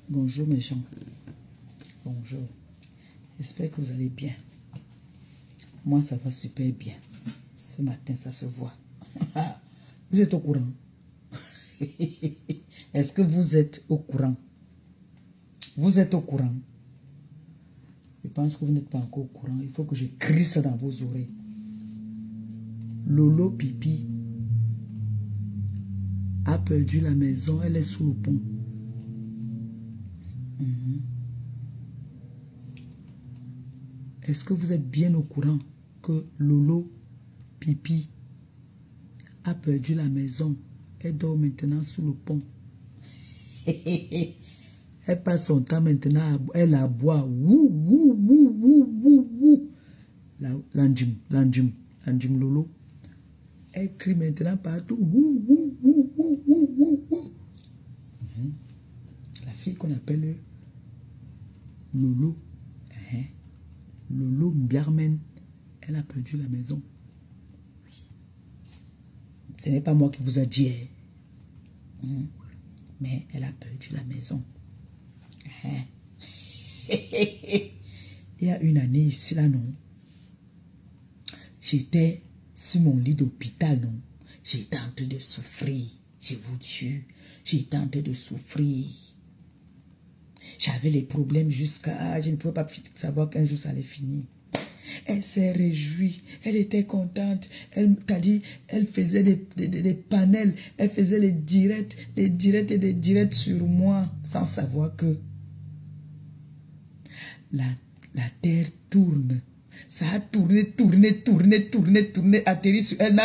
Bonjour mes gens. Bonjour. J'espère que vous allez bien. Moi, ça va super bien. Ce matin, ça se voit. Vous êtes au courant? Est-ce que vous êtes au courant? Vous êtes au courant? Je pense que vous n'êtes pas encore au courant. Il faut que je crie ça dans vos oreilles. Lolo Pipi a perdu la maison. Elle est sous le pont. Est-ce que vous êtes bien au courant que Lolo Pipi a perdu la maison? Elle dort maintenant sous le pont. Elle passe son temps maintenant, elle aboie. Wou, wou, wou, wou, wou, wou. L'anjum Lolo. Elle crie maintenant partout. Wou, wou, wou, wou, wou, wou, wou. La fille qu'on appelle Lolo. Lolo Mbiarmen. Elle a perdu la maison. Ce n'est pas moi qui vous ai dit. Mais elle a perdu la maison. Il y a une année ici, là, non? J'étais sur mon lit d'hôpital, non? J'étais en train de souffrir. Je vous jure. J'étais en train de souffrir. J'avais les problèmes jusqu'à... Je ne pouvais pas savoir qu'un jour ça allait finir. Elle s'est réjouie, elle était contente, elle t'a dit, elle faisait des panels, elle faisait les directs et des directs sur moi, sans savoir que la terre tourne. Ça a tourné, atterri sur elle.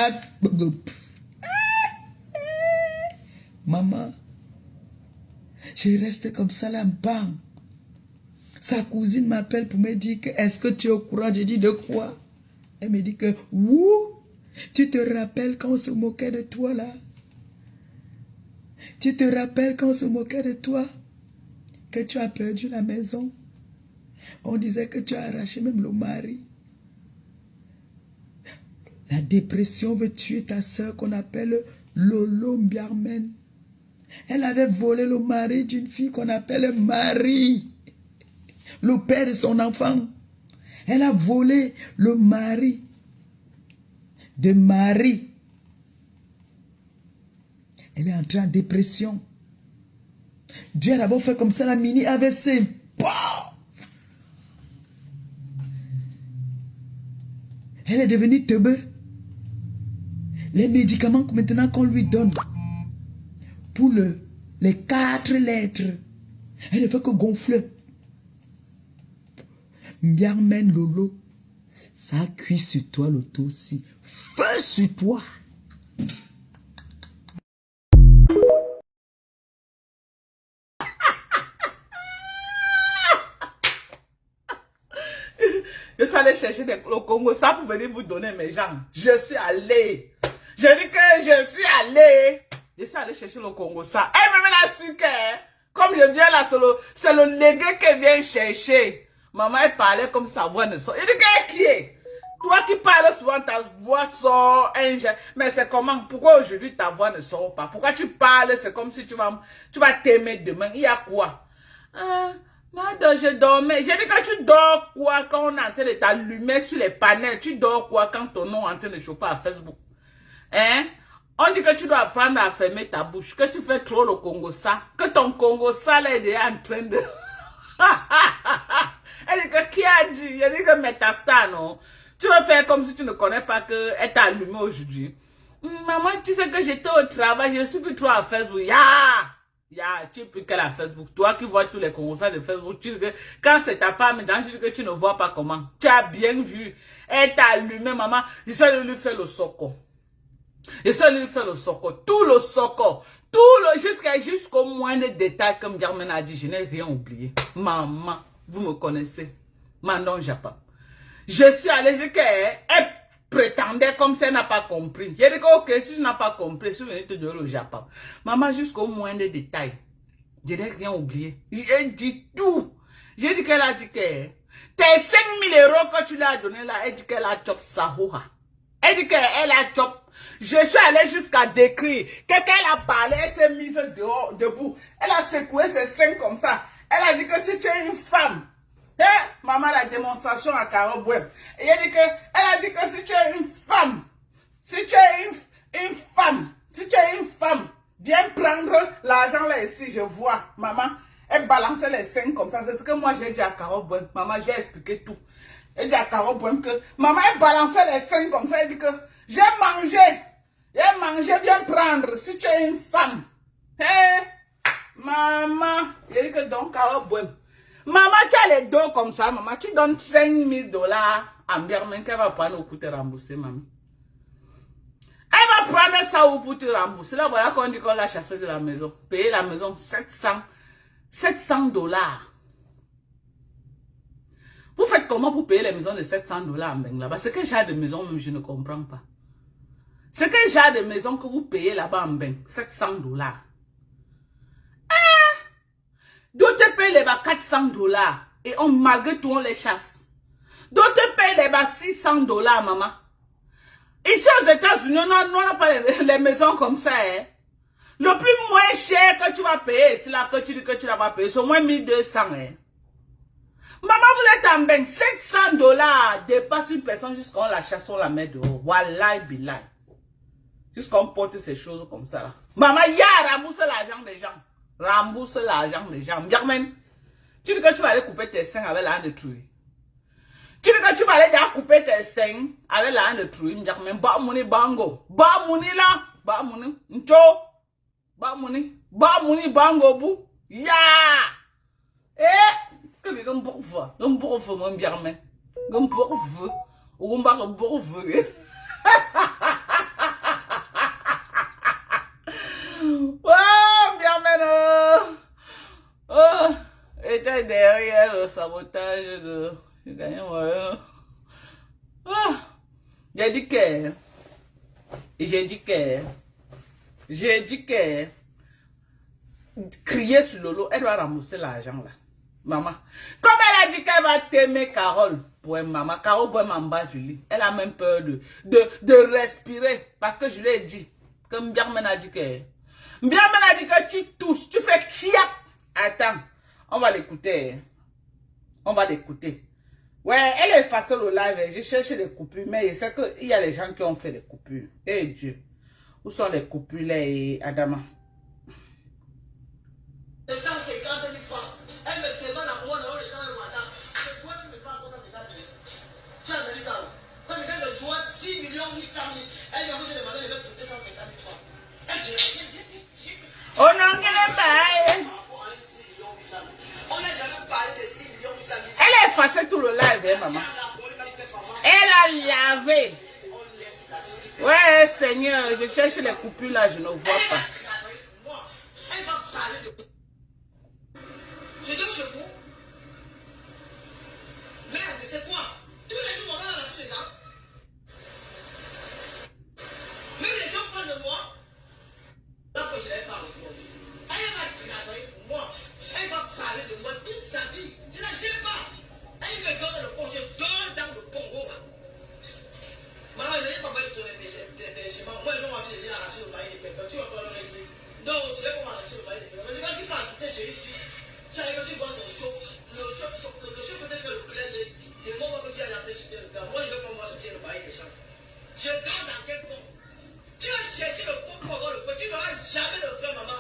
Maman, je reste comme ça là, bam. Sa cousine m'appelle pour me dire que est-ce que tu es au courant? Je dis de quoi? Elle me dit que ouh, tu te rappelles quand on se moquait de toi là? Tu te rappelles quand on se moquait de toi? Que tu as perdu la maison? On disait que tu as arraché même le mari. La dépression veut tuer ta soeur qu'on appelle Lolo Mbiarmen. Elle avait volé le mari d'une fille qu'on appelle Marie. Le père de son enfant. Elle a volé le mari de Marie. Elle est entrée en dépression. Dieu a d'abord fait comme ça la mini AVC. Elle est devenue teubée. Les médicaments maintenant qu'on lui donne pour les 4 lettres, elle ne fait que gonfler. Mbiarmen Lolo, ça a cuit sur toi le tout aussi. Feu sur toi. Je suis allé chercher le Congo, ça pour venir vous donner mes gens. Je suis allé. Je dis que je suis allé. Je suis allé chercher le Congo, ça. Elle me met la sucre. Comme je viens là, c'est le légué qui vient chercher. Maman, elle parlait comme sa voix ne sort. Il dit que qui est? Toi qui parles souvent, ta voix sort. Mais c'est comment? Pourquoi aujourd'hui ta voix ne sort pas? Pourquoi tu parles? C'est comme si tu vas t'aimer demain. Il y a quoi? Madame, je dormais. J'ai dit que tu dors quoi quand on est en train de t'allumer sur les panels? Tu dors quoi quand ton nom est en train de chauffer à Facebook? Hein? On dit que tu dois apprendre à fermer ta bouche. Que tu fais trop le Congo ça. Que ton Congo ça là est déjà en train de... Elle dit que qui a dit? Elle dit que Métastar, non? Tu vas faire comme si tu ne connais pas qu'elle t'a allumé aujourd'hui. Maman, tu sais que j'étais au travail, je ne suis plus trop à Facebook. Tu es plus qu'à la Facebook. Toi qui vois tous les Congolais de Facebook, tu dis que quand c'est ta femme, maintenant je dis que tu ne vois pas comment. Tu as bien vu. Elle t'a allumé, maman. Je suis allé lui faire le soko. Je suis allé lui faire le soko. Tout le soko. Jusqu'au moindre détail, comme Germaine a dit, je n'ai rien oublié. Maman, vous me connaissez. Manon Japon. Je suis allé, je dis qu'elle prétendait comme si elle n'a pas compris. J'ai dit que, ok, si je n'ai pas compris, je suis venu te donner le Japon. Maman, jusqu'au moindre détail, je n'ai rien oublié. J'ai dit tout. J'ai dit qu'elle a dit que tes 5 000 € que tu lui as donné là, elle dit qu'elle a chop Sahoha. Elle dit qu'elle a chop Je suis allée jusqu'à décrire. Quelqu'un a parlé, elle s'est mise dehors, debout. Elle a secoué ses seins comme ça. Elle a dit que si tu es une femme, maman, la démonstration à Carole Web. Et elle a dit que si tu es une femme, si tu es une femme, si tu es une femme, viens prendre l'argent là ici, je vois. Maman, elle balançait les seins comme ça. C'est ce que moi j'ai dit à Carole Web. Maman, j'ai expliqué tout. Elle dit à Carole Web que maman, elle balançait les seins comme ça. Elle dit que j'ai mangé, viens prendre si tu es une femme. Maman, il dit que donc Carole Web. Maman, tu as les dos comme ça, maman. Tu donnes $5,000 à Birman qu'elle va prendre pour te rembourser, maman. Elle va prendre ça pour te rembourser. Là, voilà qu'on dit qu'on l'a chassé de la maison. Payer la maison $700. Vous faites comment pour payer les maisons de $700 en Beng là-bas? C'est quel genre de maison même, je ne comprends pas. C'est quel genre de maison que vous payez là-bas en Beng? $700. D'autres payent les bas $400 et on, malgré tout on les chasse. D'autres payent les bas $600, maman. Ici aux États-Unis, on n'a pas les maisons comme ça. Hein. Le plus moins cher que tu vas payer, c'est là que tu dis que tu n'as pas payé, c'est au moins 1200. Hein. Maman, vous êtes en bain, $700 dépasse une personne jusqu'à on la chasse, on la met dehors. Wallahi billah. Jusqu'on porte ces choses comme ça. Là. Maman, rembourse l'argent des gens. Rembourse l'argent des gens. Birman, tu dis que tu vas aller couper tes seins avec la de truie. Tu dis que tu vas aller déjà couper tes seins avec la de truie. Birman, ba mouni bango. Ba mouni là. Ba mouni. Ncho. Ba mouni. Ba mouni bango bou. Ya. Que les gens bourvent. Les gens bourvent, mon Birman. Les gens bourvent. Ou on va bourveux. Oh, était derrière le sabotage de gagner moi. J'ai dit que crier sur Lolo, elle doit rembourser l'argent là. Maman, comme elle a dit qu'elle va t'aimer Carole, pour maman, Carole pour m'en bas Julie. Elle a même peur de respirer parce que je lui ai dit, comme Birman a dit que tu tousses, tu fais chiap. Attends, on va l'écouter. On va l'écouter. Ouais, elle a effacé le live. J'ai cherché les coupures, mais je sais qu'il y a les gens qui ont fait les coupures. Eh Dieu. Où sont les coupures là, Adama? 150 000 francs. Elle me demande à moi d'avoir le champ de WhatsApp. Pourquoi tu me parles pour ça? Tu as entendu ça? Quand quelqu'un te doit 6 800 000, elle vient vous demander de mettre 250 000 francs. Oh non, qu'elle est pas. On n'a jamais parlé de 6 800 000. Elle a effacé tout le live, hein, maman. Elle a lavé. Ouais, Seigneur, je cherche les coupures là, je ne vois pas. Elle va parler de... Je dis chez vous. Merde, c'est quoi? Tous les jours, on va dans tous les ans. Même les gens parlent de moi. Là, que je n'ai pas répondu. Elle va travailler pour moi. Elle va parler de moi toute sa vie. Je ne la gêne pas. Elle me donne le pont. Je donne dans le pont. Maman, je n'ai pas besoin de donner des chemins. Moi, je vais m'enlever les arracher le mari des pépins. Tu vas pas le laisser. Non, je vais pas m'arracher le mari des pépins. Mais je vais pas quitter chez ici. Tu arrives, tu vois son show. Le show peut-être que le clair des moments que tu as appelé sur le gars. Moi, je ne vais pas m'acheter le mari des champs. Je donne dans quel pont? Tu vas chercher le fond pour avoir le point. Tu n'auras jamais le vrai, maman.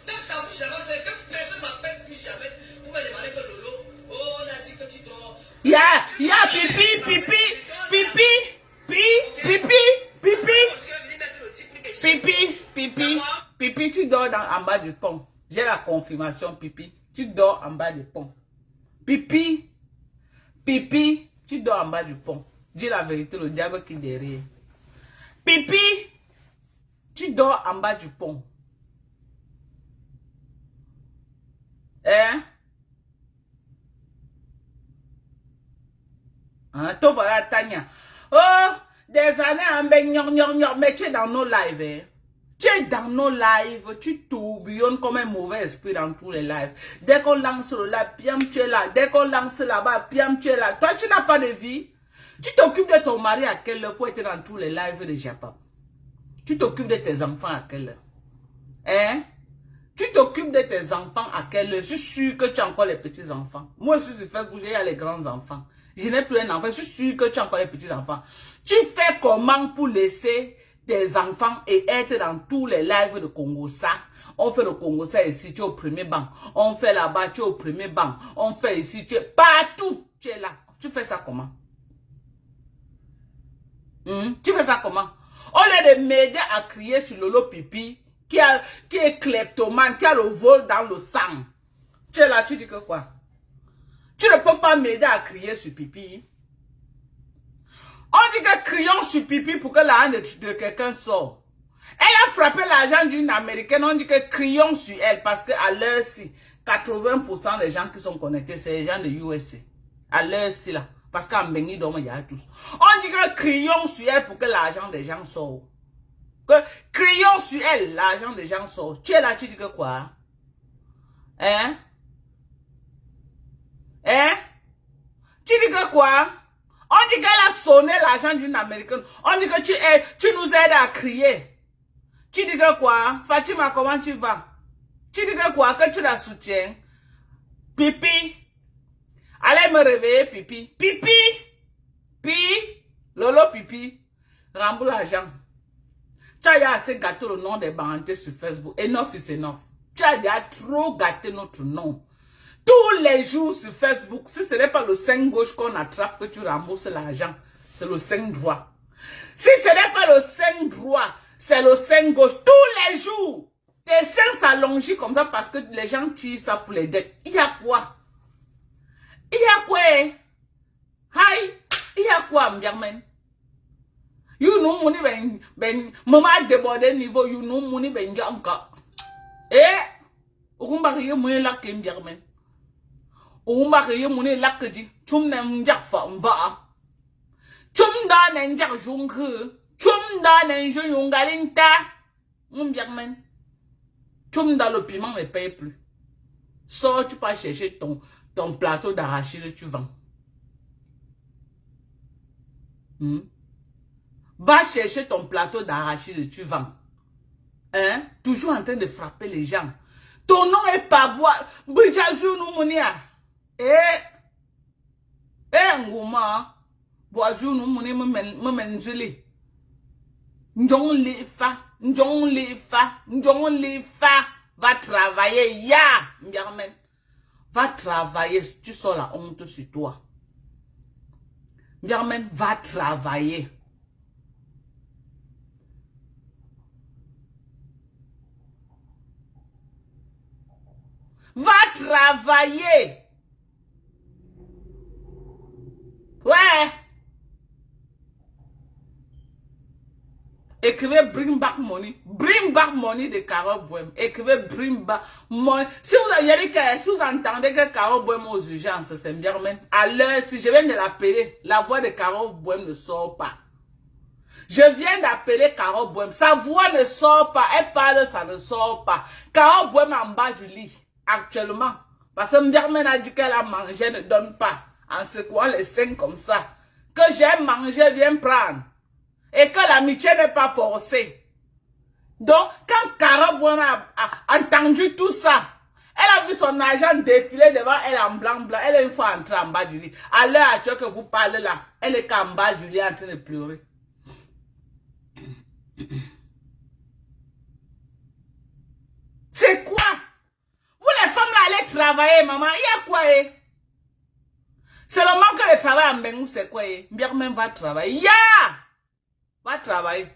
Dans ta bouche, c'est que personne ne m'appelle plus jamais pour me demander que Lolo, oh, on a dit que tu dors. Ya, pipi, tu dors en bas du pont. J'ai la confirmation, pipi. Tu dors en bas du pont. Pipi, tu dors en bas du pont. Dis la vérité, le diable qui est derrière. Pipi, tu dors en bas du pont. Hein? Toi voilà Tania. Oh, des années en ben mais tu es dans nos lives. Hein? Tu es dans nos lives, tu tourbillonnes comme un mauvais esprit dans tous les lives. Dès qu'on lance le live, piam, tu es là. Dès qu'on lance là-bas, piam, tu es là. Toi, tu n'as pas de vie. Tu t'occupes de ton mari à quel point tu es dans tous les lives de Japon. Tu t'occupes de tes enfants à quelle heure? Hein? Tu t'occupes de tes enfants à quelle heure? Je suis sûr que tu as encore les petits-enfants. Moi, je suis sur Facebook, j'ai les grands-enfants. Je n'ai plus un enfant, je suis sûr que tu as encore les petits-enfants. Tu fais comment pour laisser tes enfants et être dans tous les lives de Congo ça? On fait le Congo ça ici, tu es au premier banc. On fait là-bas, tu es au premier banc. On fait ici, tu es partout. Tu es là. Tu fais ça comment? Tu fais ça comment? On a des médias à crier sur Lolo Pipi qui est kleptomane, qui a le vol dans le sang. Tu es là, tu dis que quoi? Tu ne peux pas m'aider à crier sur Pipi. On dit que crions sur Pipi pour que l'argent de quelqu'un sorte. Elle a frappé l'argent d'une Américaine, on dit que crions sur elle parce qu'à l'heure-ci, 80% des gens qui sont connectés, c'est les gens de USA. À l'heure-ci là. Parce qu'en Bengi, il y a tous. On dit que crions sur elle pour que l'argent des gens sorte. Que crions sur elle, l'argent des gens sort. Tu es là, tu dis que quoi? Hein? Hein? Tu dis que quoi? On dit qu'elle a sonné l'argent d'une Américaine. On dit que tu nous aides à crier. Tu dis que quoi? Fatima, comment tu vas? Tu dis que quoi? Que tu la soutiens? Pipi. Allez me réveiller, Pipi. Pipi. Lolo Pipi. Rembourse l'argent. Tu as assez gâté le nom des banquiers sur Facebook. Enough is enough. Tu as déjà trop gâté notre nom. Tous les jours sur Facebook, si ce n'est pas le 5 gauche qu'on attrape que tu rembourses l'argent, c'est le 5 droit. Si ce n'est pas le 5 droit, c'est le 5 gauche. Tous les jours, tes seins s'allongent comme ça parce que les gens tirent ça pour les dettes. Il y a quoi? Il y a quoi? Hi, il y a quoi, Mbiarmen? You know money ben maman débordé niveau you know money ben yanka. Okumba ke money la ke Mbiarmen. Okumba ke money la ke di. Chum na njak fa mba. Chum da na njak jungku. Chum da na njungalinta. Mbiarmen. Chum da le piment ne paye plus. Sors, tu peux chercher ton plateau d'arachide, tu vends. Va chercher ton plateau d'arachide, tu vends. Hein? Toujours en train de frapper les gens. Ton nom est pas bois. Boujazu nou mounia. Ngouma. Boisu nou mouni me menzuli. Njong li fa. Va travailler, ya. Mbiarmen. Va travailler, tu sors la honte sur toi. Mbiarmen, va travailler. Va travailler. Ouais. Écrivez bring back money. Bring back money de Carole Boem. Écrivez bring back money. Si vous entendez que Carole Boem aux urgences, c'est bien même. À l'heure, si je viens de l'appeler, la voix de Carole Boem ne sort pas. Je viens d'appeler Carole Boem. Sa voix ne sort pas. Elle parle, ça ne sort pas. Carole Boem en bas du lit. Actuellement. Parce que Mbiarmen a dit qu'elle a mangé, ne donne pas. En secouant les seins comme ça. Que j'ai mangé, viens prendre. Et que l'amitié n'est pas forcée. Donc, quand Carole Boem a entendu tout ça, elle a vu son argent défiler devant elle en blanc. Elle est une fois entrée en bas du lit. À l'heure actuelle que vous parlez là, elle est qu'en bas du lit en train de pleurer. C'est quoi? Vous les femmes là, allez travailler, maman. Il y a quoi? C'est le manque de travail en Bengou, c'est quoi? Mbiarmen va travailler. Ya! Va travailler.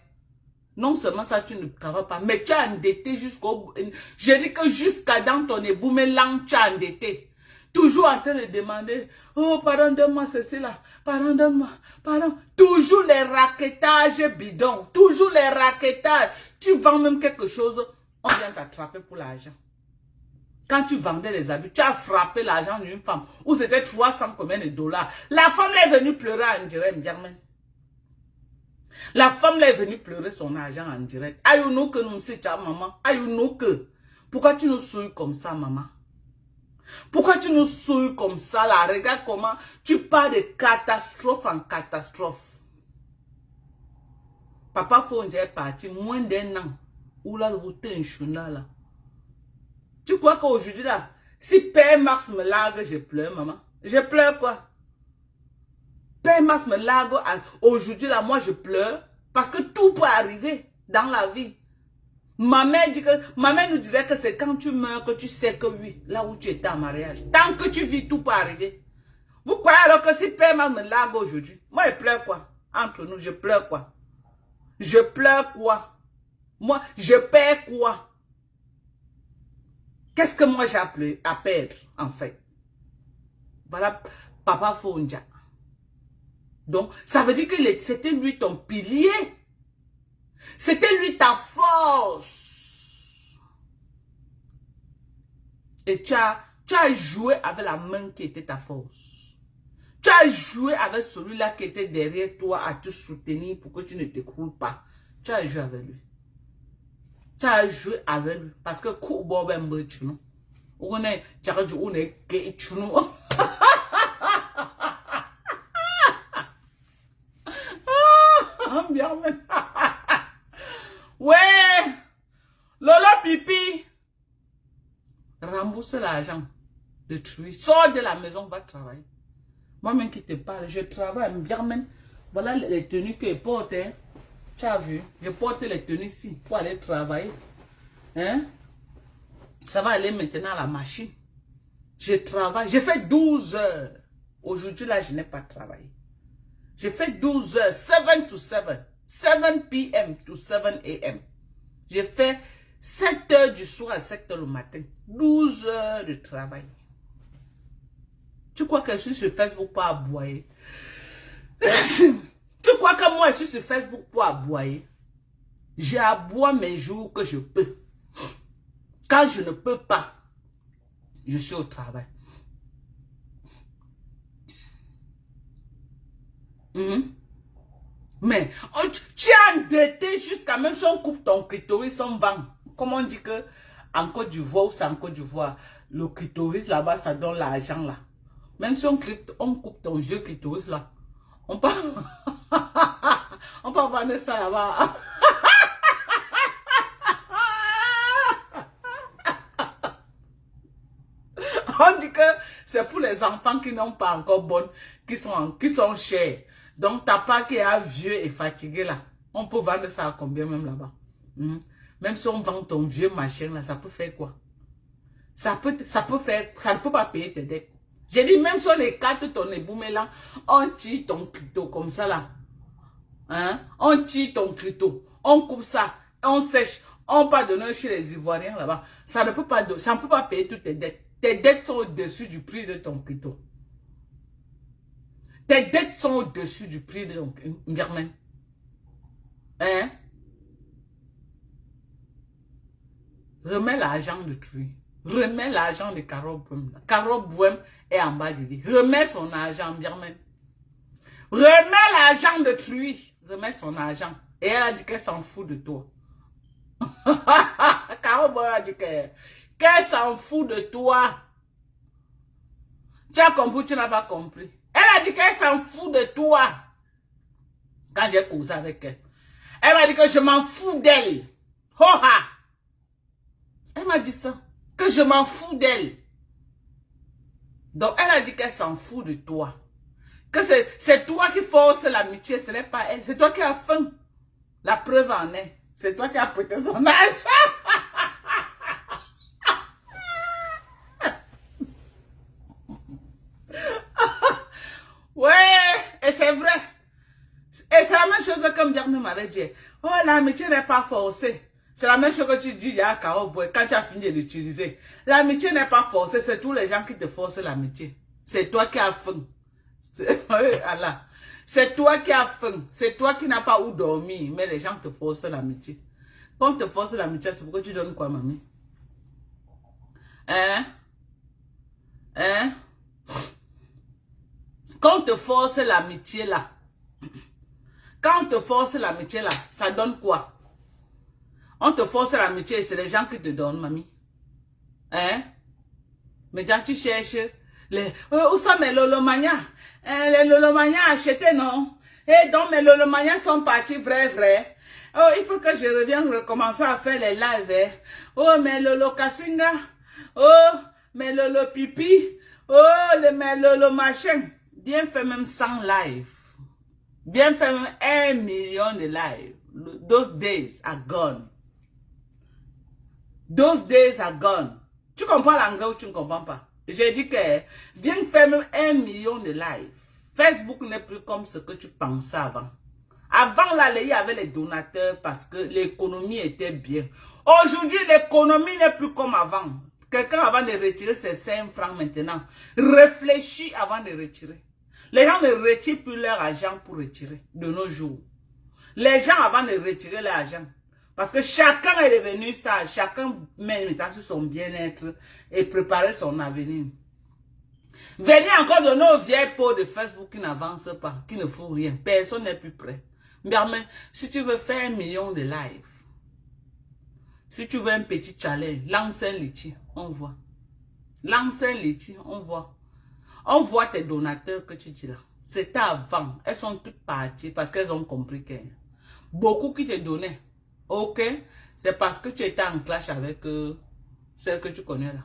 Non seulement ça, tu ne travailles pas, mais tu es endetté jusqu'au... Je dis que jusqu'à dans ton éboumelang, tu es endetté. Toujours en train de demander, oh, pardon, donne-moi ceci là. Pardon, donne-moi. Pardon. Toujours les raquettages bidons. Toujours les raquettages. Tu vends même quelque chose, on vient t'attraper pour l'argent. Quand tu vendais les habits, tu as frappé l'argent d'une femme où c'était 300 combien de dollars. La femme est venue pleurer en direct, Mbiarmen. La femme est venue pleurer son argent en direct. Aïe-nous que nous c'est maman. Aïe-nous que. Pourquoi tu nous souilles comme ça, maman? Pourquoi tu nous souilles comme ça là? Regarde comment tu pars de catastrophe en catastrophe. Papa Fonja est parti moins d'un an. Où là, vous t'es là. Tu crois qu'aujourd'hui, là, si Père Max me largue, je pleure, maman. Je pleure quoi? Père Max me largue, aujourd'hui, là, moi, je pleure. Parce que tout peut arriver dans la vie. Ma mère nous disait que c'est quand tu meurs que tu sais que oui, là où tu étais en mariage. Tant que tu vis, tout peut arriver. Vous croyez alors que si Père Max me largue aujourd'hui, moi, je pleure quoi? Entre nous, je pleure quoi? Je pleure quoi? Moi, je perds quoi? Qu'est-ce que moi j'ai à perdre, en fait? Voilà, Papa Fonja. Donc, ça veut dire que c'était lui ton pilier. C'était lui ta force. Et tu as joué avec la main qui était ta force. Tu as joué avec celui-là qui était derrière toi à te soutenir pour que tu ne t'écroules pas. Tu as joué avec lui. Tu as joué avec lui. Parce que Koubo ben tu nous. On est gay tu nous. Ouais. Lolo pipi. Rembourse l'argent de Truy. Sors de la maison, va travailler. Moi-même qui te parle, je travaille bien même. Voilà les tenues que je porte. Hein. Tu as vu? Je porte les tenues ici pour aller travailler. Hein? Ça va aller maintenant à la machine. Je travaille. J'ai fait 12 heures. Aujourd'hui, là, je n'ai pas travaillé. J'ai fait 12 heures. 7 to 7. 7 p.m. to 7 a.m. J'ai fait 7 heures du soir à 7 heures le matin. 12 heures de travail. Tu crois que je suis sur Facebook pour aboyer? Tu crois que moi, je suis sur Facebook pour aboyer? J'aboie mes jours que je peux. Quand je ne peux pas, je suis au travail. Mais tu es endetté jusqu'à même si on coupe ton clitoris, on vend. Comme on dit que en Côte d'Ivoire ou c'est en Côte d'Ivoire, le clitoris là-bas, ça donne l'argent là. Même si on coupe ton vieux clitoris là, on peut, on peut vendre ça là-bas. On dit que c'est pour les enfants qui n'ont pas encore bonnes, qui sont chers. Donc, ta part qui est vieux et fatigué là, on peut vendre ça à combien même là-bas? Même si on vend ton vieux machin là, ça peut faire quoi? Ça ne peut pas payer tes dettes. J'ai dit, même si on écarte ton éboumé là, on tire ton clito comme ça là. Hein? On tire ton clito, on coupe ça, on sèche, on part donner chez les Ivoiriens là-bas. Ça ne peut pas payer toutes tes dettes. Tes dettes sont au-dessus du prix de ton clito. Tes dettes sont au-dessus du prix de ton Germain. Hein? Remets l'argent de Truy. Remets l'argent de Carole Bouem. Carole Bouem est en bas du lit. Remets son argent, Germain. Remets l'argent de Truy. Remets son argent. Et elle a dit qu'elle s'en fout de toi. Carole Bouem a dit qu'elle s'en fout de toi. Tu as compris ou tu n'as pas compris? Elle a dit qu'elle s'en fout de toi. Quand j'ai causé avec elle. Elle m'a dit que je m'en fous d'elle. Ho-ha! Elle m'a dit ça. Que je m'en fous d'elle. Donc elle a dit qu'elle s'en fout de toi. Que c'est toi qui force l'amitié, ce n'est pas elle. C'est toi qui as faim. La preuve en est. C'est toi qui as prêté son âge. Ouais, et c'est vrai. Et c'est la même chose que Mdiarme m'avait dit. Oh, l'amitié n'est pas forcée. C'est la même chose que tu dis à Carole Bouem quand tu as fini de l'utiliser. L'amitié n'est pas forcée, c'est tous les gens qui te forcent l'amitié. C'est toi qui as faim. C'est toi qui as faim. C'est toi qui n'as pas où dormir, mais les gens te forcent l'amitié. Quand on te force l'amitié, c'est pourquoi tu donnes quoi, mamie? Hein? Hein? Quand on te force l'amitié là, quand on te force l'amitié là, ça donne quoi? On te force l'amitié, c'est les gens qui te donnent, mamie. Hein? Mais quand tu cherches, où ça met Lolomania? Les Lolomania achetés, non? Et donc, mes lolomaniens sont partis, vrai. Oh, il faut que je revienne recommencer à faire les lives. Hein. Oh, mes lolo Kassinga. Oh, mes lolo pipi. Oh, mes lolo machin. Bien fait même 100 lives. Bien fait même 1 million de lives. Those days are gone. Those days are gone. Tu comprends l'anglais ou tu ne comprends pas? J'ai dit que viens faire même 1 million de lives. Facebook n'est plus comme ce que tu pensais avant. Avant là, il y avait les donateurs parce que l'économie était bien. Aujourd'hui, l'économie n'est plus comme avant. Quelqu'un avant de retirer ses 5 francs maintenant, réfléchis avant de retirer. Les gens ne retirent plus leur argent pour retirer de nos jours. Les gens avant de retirer leur argent. Parce que chacun est devenu ça. Chacun met sur son bien-être et préparer son avenir. Venez encore de nos vieilles pots de Facebook qui n'avancent pas, qui ne font rien. Personne n'est plus prêt. Mais si tu veux faire 1 million de lives, si tu veux un petit challenge, lance un litchi, on voit. Lance un litchi, on voit. On voit tes donateurs que tu dis là. C'était avant. Elles sont toutes parties parce qu'elles ont compris que beaucoup qui te donnaient, ok, c'est parce que tu étais en clash avec celles que tu connais là.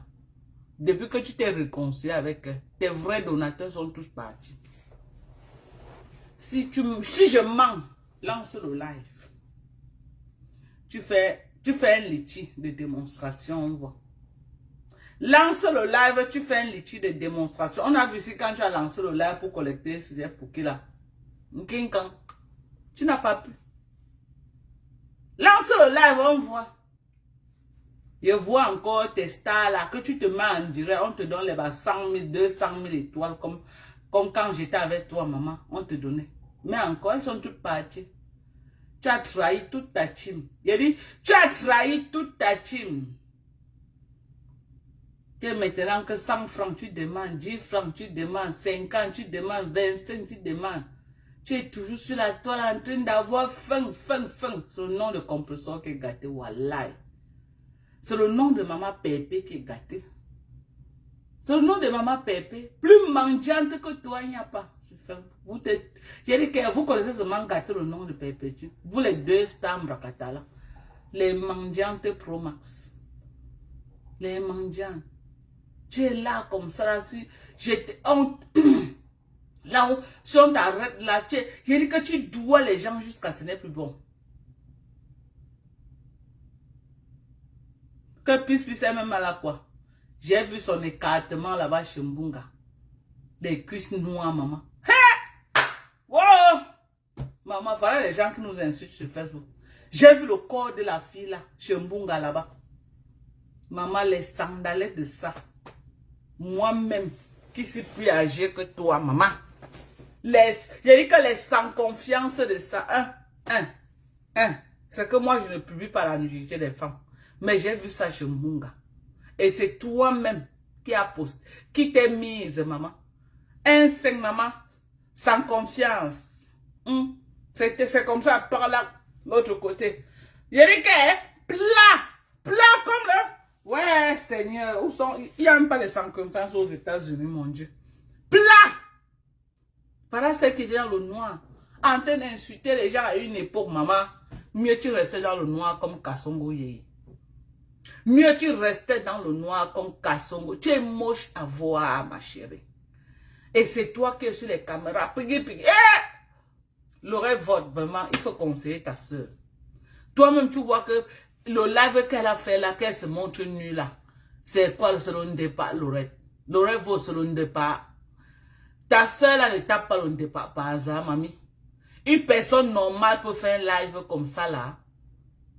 Depuis que tu t'es réconcilié avec eux, tes vrais donateurs sont tous partis. Si je mens, lance le live. Tu fais un litchi de démonstration, on voit. Lance le live, tu fais un litchi de démonstration. On a vu ici quand tu as lancé le live pour collecter ces pour qui là. Tu n'as pas pu. Lance le live, on voit. Je vois encore tes stars là, que tu te mets en direct, on te donne les 100 000, 200 000 étoiles, comme quand j'étais avec toi, maman, on te donnait. Mais encore, elles sont toutes parties. Tu as trahi toute ta team. Il dit, tu as trahi toute ta team. Tu es maintenant que 100 francs, tu demandes, 10 francs, tu demandes, 50, tu demandes, 25, tu demandes. Tu es toujours sur la toile en train d'avoir faim. C'est le nom de compresseur qui est gâté, wallahi. C'est le nom de maman Pépé qui est gâté. C'est le nom de maman Pépé. Plus mendiante que toi, il n'y a pas. J'ai dit que vous connaissez seulement gâté le nom de Pépé. Vous les deux stars Mbrakatala. Les mendiantes Pro Max. Les mendiantes. Tu es là comme ça. Là, si on t'arrête là, j'ai dit que tu dois les gens jusqu'à ce n'est plus bon. Que puisse même à la quoi. J'ai vu son écartement là-bas chez Mbunga. Les cuisses noires, maman. Hey! Wow! Maman, voilà les gens qui nous insultent sur Facebook. J'ai vu le corps de la fille là, chez Mbunga là-bas. Maman, les sandalettes de ça. Moi-même, qui suis plus âgée que toi, maman. J'ai dit que les sans confiance de ça. C'est que moi, je ne publie pas la nudité des femmes. Mais j'ai vu ça chez Mbunga. Et c'est toi-même qui a posté, qui t'est mise, maman. Instinct, maman. Sans confiance. C'est comme ça, par là, l'autre côté. J'ai dit que, plat comme là. Ouais, Seigneur, où sont... Il n'y a même pas de sans confiance aux États-Unis, mon Dieu. Plat. Voilà ce qui est dans le noir. En train d'insulter les gens à une époque, maman. Mieux tu restais dans le noir comme Kassongo Yeye. Mieux tu restais dans le noir comme Kassongo. Tu es moche à voir, ma chérie. Et c'est toi qui es sur les caméras. L'oreille vote, vraiment, il faut conseiller ta soeur. Toi-même, tu vois que le live qu'elle a fait là, qu'elle se montre nue là, c'est quoi le salon de départ, l'oreille? L'oreille vaut le salon de départ. Ta soeur là ne tape pas le départ par hasard, mamie. Une personne normale peut faire un live comme ça là.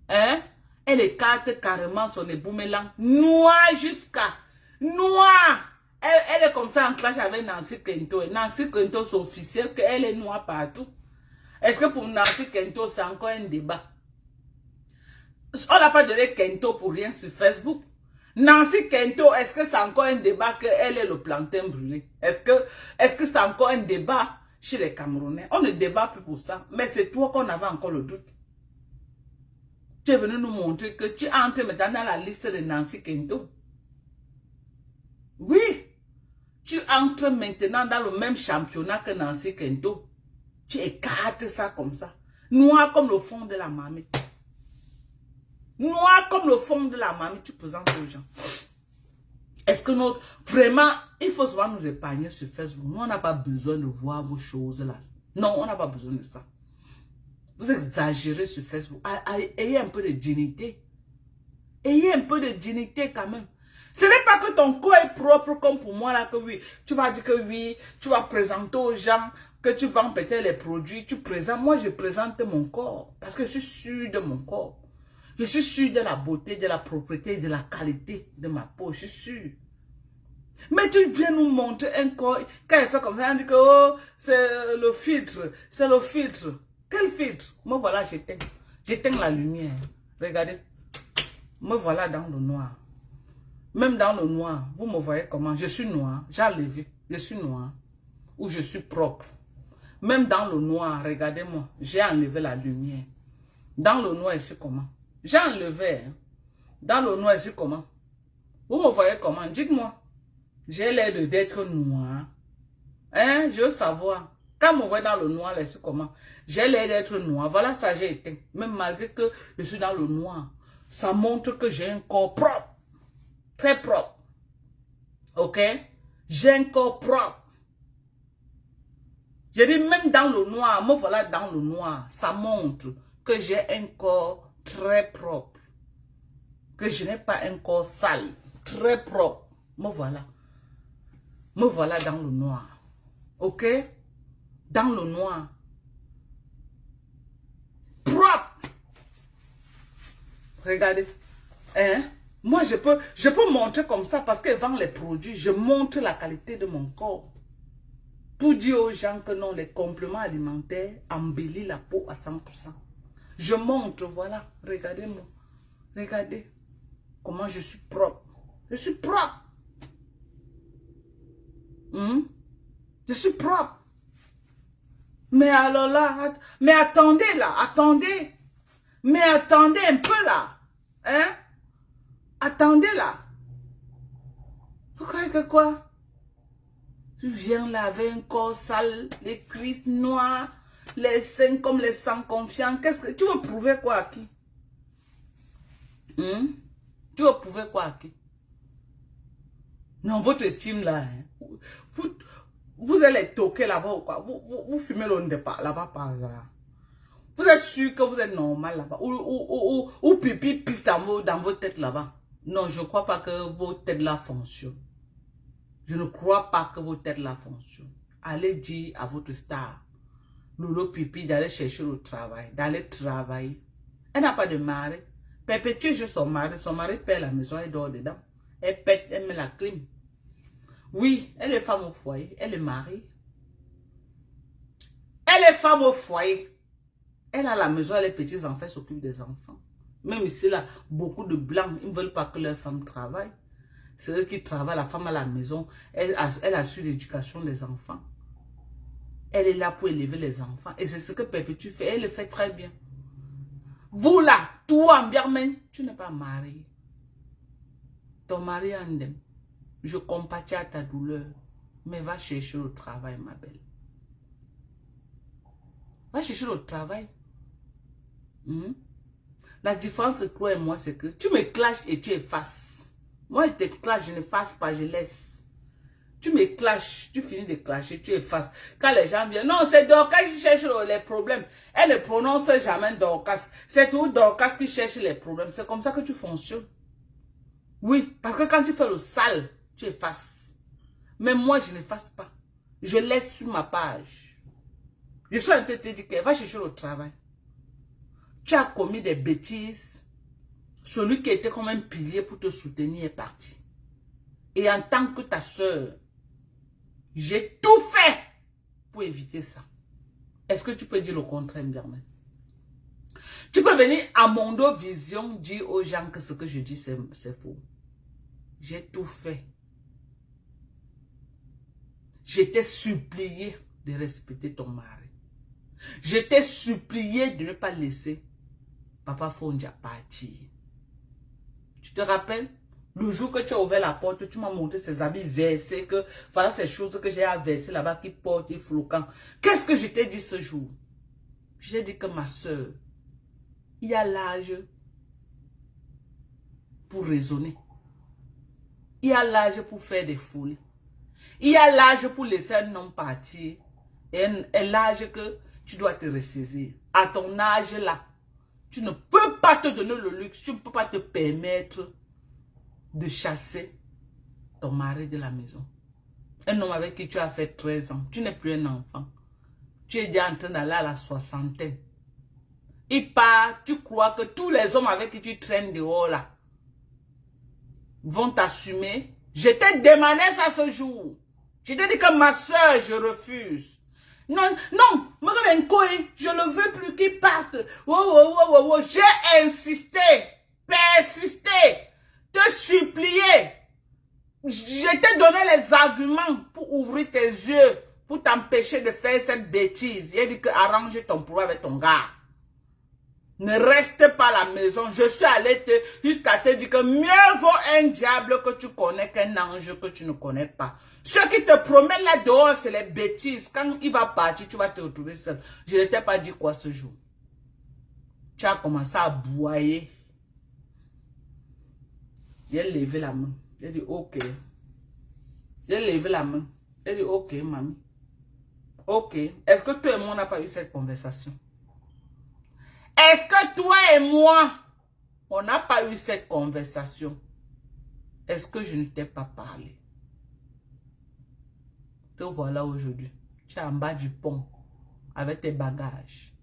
Hein? Elle écarte carrément son éboumelant. Noir jusqu'à. Noir. Elle est comme ça en clash avec Nancy Kento. Et Nancy Kento, c'est officiel qu'elle est noire partout. Est-ce que pour Nancy Kento, c'est encore un débat? On n'a pas donné Kento pour rien sur Facebook. Nancy Kento, est-ce que c'est encore un débat qu'elle est le plantain brûlé? Est-ce que c'est encore un débat chez les Camerounais? On ne débat plus pour ça. Mais c'est toi qu'on avait encore le doute. Tu es venu nous montrer que tu entres maintenant dans la liste de Nancy Kento. Oui. Tu entres maintenant dans le même championnat que Nancy Kento. Tu écartes ça comme ça. Noir comme le fond de la marmite. Noir comme le fond de la marmite, tu présentes aux gens. Est-ce que notre... Vraiment, il faut souvent nous épargner sur Facebook. Nous, on n'a pas besoin de voir vos choses là. Non, on n'a pas besoin de ça. Vous exagérez sur Facebook. Ayez un peu de dignité. Ayez un peu de dignité quand même. Ce n'est pas que ton corps est propre comme pour moi là, que oui, tu vas dire que oui, tu vas présenter aux gens, que tu vends peut-être les produits, tu présentes. Moi, je présente mon corps parce que je suis sûr de mon corps. Je suis sûr de la beauté, de la propreté, de la qualité de ma peau, je suis sûr. Mais tu viens nous montrer un corps, quand il fait comme ça, on dit que oh, c'est le filtre, c'est le filtre. Quel filtre? Me voilà, j'éteins. J'éteins la lumière. Regardez. Me voilà dans le noir. Même dans le noir, vous me voyez comment? Je suis noir, j'ai enlevé, je suis noir. Ou je suis propre. Même dans le noir, regardez-moi, j'ai enlevé la lumière. Dans le noir, je suis comment? J'ai enlevé. Hein. Dans le noir, je suis comment? Vous me voyez comment? Dites-moi. J'ai l'air d'être noir. Hein? Je veux savoir. Quand vous me voyez dans le noir, je suis comment? J'ai l'air d'être noir. Voilà ça, j'ai éteint. Même malgré que je suis dans le noir. Ça montre que j'ai un corps propre. Très propre. Ok? J'ai un corps propre. Je dis même dans le noir, me voilà dans le noir. Ça montre que j'ai un corps très propre. Que je n'ai pas un corps sale. Très propre. Me voilà. Me voilà dans le noir. Ok? Dans le noir. Propre. Regardez. Hein? Moi, je peux montrer comme ça parce qu'elle vend les produits. Je montre la qualité de mon corps. Pour dire aux gens que non, les compléments alimentaires embellissent la peau à 100%. Je montre, voilà. Regardez-moi. Regardez comment je suis propre. Je suis propre. Je suis propre. Mais alors là, mais attendez là, attendez. Mais attendez un peu là. Hein? Attendez là. Vous croyez que quoi? Tu viens laver un corps sale, les cuisses noires, les seins comme les sans confiance. Qu'est-ce que tu veux prouver quoi à qui? Tu veux prouver quoi à qui? Non, votre team là, hein, vous allez toquer là-bas ou quoi? Vous fumez le départ là-bas par hasard. Vous êtes sûr que vous êtes normal là-bas? Ou pipi pisse dans vos têtes là-bas? Non, je ne crois pas que vos têtes là fonctionnent. Je ne crois pas que vos têtes là fonctionnent. Allez dire à votre star, Lolo Pipi, d'aller chercher le travail, d'aller travailler. Elle n'a pas de mari. Perpétue juste son mari paie la maison, elle dort dedans. Elle pète, elle met la clim. Oui, elle est femme au foyer, elle est mariée. Elle est femme au foyer. Elle a la maison, les petits-enfants s'occupent des enfants. Même ici, là, beaucoup de blancs, ils ne veulent pas que leurs femmes travaillent. C'est eux qui travaillent, la femme à la maison. Elle assure l'éducation des enfants. Elle est là pour élever les enfants. Et c'est ce que Perpétue fait. Elle le fait très bien. Vous là, toi en Birmanie, tu n'es pas marié. Ton mari en indemne. Je compatis à ta douleur. Mais va chercher le travail, ma belle. Va chercher le travail. La différence entre toi et moi, c'est que tu me clashes et tu effaces. Moi, je te clash, je n'efface pas, je laisse. Tu me clashes, tu finis de clasher, tu effaces. Quand les gens viennent, non, c'est Dorcas qui cherche les problèmes. Elle ne prononce jamais Dorcas. C'est tout Dorcas qui cherche les problèmes. C'est comme ça que tu fonctionnes. Oui, parce que quand tu fais le sale, tu effaces. Mais moi, je n'efface pas. Je laisse sur ma page. Je suis en train de te dire qu'elle va chercher le travail. Tu as commis des bêtises. Celui qui était comme un pilier pour te soutenir est parti. Et en tant que ta soeur, j'ai tout fait pour éviter ça. Est-ce que tu peux dire le contraire, Birman? Tu peux venir à Mondo Vision dire aux gens que ce que je dis c'est faux. J'ai tout fait. Je t'ai supplié de respecter ton mari. Je t'ai supplié de ne pas laisser Papa Fondia partir. Tu te rappelles? Le jour que tu as ouvert la porte, tu m'as montré ces habits versés, que voilà ces choses que j'ai à verser là-bas qui portent et flocant. Qu'est-ce que je t'ai dit ce jour? Je t'ai dit que ma soeur, il y a l'âge pour raisonner. Il y a l'âge pour faire des folies. Il y a l'âge pour laisser un homme partir. Et l'âge que tu dois te ressaisir. À ton âge là, tu ne peux pas te donner le luxe. Tu ne peux pas te permettre de chasser ton mari de la maison. Un homme avec qui tu as fait 13 ans. Tu n'es plus un enfant. Tu es déjà en train d'aller à la soixantaine. Il part, tu crois que tous les hommes avec qui tu traînes dehors là vont t'assumer. Je t'ai demandé ça ce jour. Je t'ai dit que ma soeur, je refuse. Non, non, je ne veux plus qu'il parte. J'ai insisté, persisté, te supplié. Je t'ai donné les arguments pour ouvrir tes yeux, pour t'empêcher de faire cette bêtise. Il a dit que arrange ton problème avec ton gars. Ne reste pas à la maison. Je suis allé jusqu'à te dire que mieux vaut un diable que tu connais qu'un ange que tu ne connais pas. Ceux qui te promènent là dehors, c'est les bêtises. Quand il va partir, tu vas te retrouver seul. Je ne t'ai pas dit quoi ce jour. Tu as commencé à boyer. J'ai levé la main. J'ai dit ok. J'ai levé la main. J'ai dit ok, mamie. Ok. Est-ce que toi et moi, on n'a pas eu cette conversation? Est-ce que toi et moi, on n'a pas eu cette conversation? Est-ce que je ne t'ai pas parlé? Te voilà aujourd'hui. Tu es en bas du pont avec tes bagages.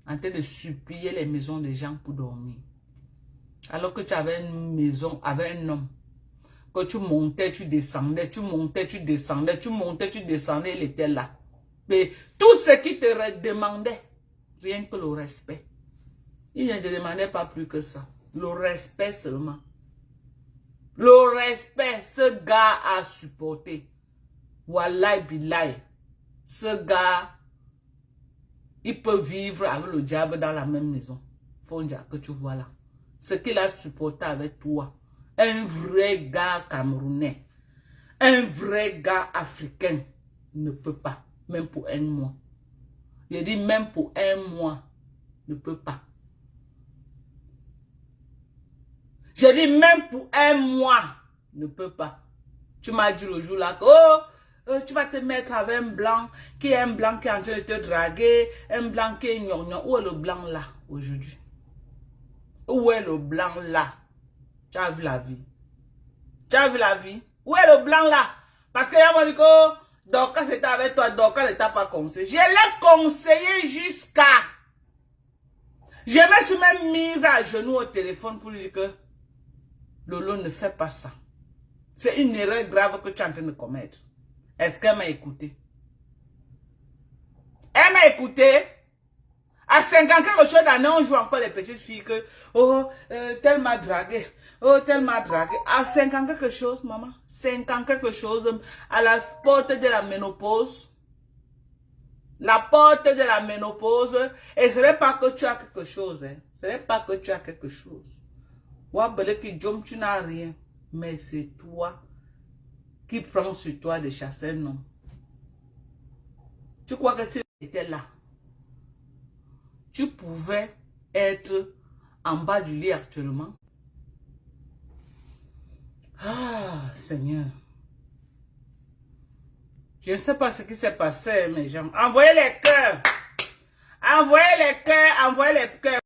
En train de supplier les maisons des gens pour dormir. Alors que tu avais une maison avec un homme. Que tu montais, tu descendais, tu montais, tu descendais, tu montais, tu descendais, il était là. Mais tout ce qui te demandait, rien que le respect. Il ne te demandait pas plus que ça. Le respect seulement. Le respect, ce gars a supporté. Wallahi billahi. Ce gars, il peut vivre avec le diable dans la même maison. Fonja, que tu vois là. Ce qu'il a supporté avec toi. Un vrai gars camerounais. Un vrai gars africain ne peut pas. Même pour un mois. Je dis même pour un mois. Ne peut pas. Je dis même pour un mois. Ne peut pas. Tu m'as dit le jour là que tu vas te mettre avec un blanc qui est en train de te draguer. Un blanc qui est gnognon. Où est le blanc là aujourd'hui? Où est le blanc là? Tu as vu la vie? Tu as vu la vie? Où est le blanc là? Parce que y'a dit que Dorcas était avec toi, Dorcas ne t'a pas conseillé. Je l'ai conseillé jusqu'à... Je me suis même mise à genoux au téléphone pour lui dire que Lolo ne fait pas ça. C'est une erreur grave que tu es en train de commettre. Est-ce qu'elle m'a écouté? Elle m'a écouté. À 50 ans, quelque chose d'année, on joue encore les petites filles que tel m'a dragué. Oh, tel m'a dragué. À 50 quelque chose, maman. 50 quelque chose. À la porte de la ménopause. La porte de la ménopause. Et ce n'est pas que tu as quelque chose. Hein. Ce n'est pas que tu as quelque chose. Tu n'as rien. Mais c'est toi qui prends sur toi de chasser un homme. Tu crois que si tu étais là, tu pouvais être en bas du lit actuellement? Ah, Seigneur. Je ne sais pas ce qui s'est passé, mes gens. Envoyez les cœurs. Envoyez les cœurs, envoyez les cœurs.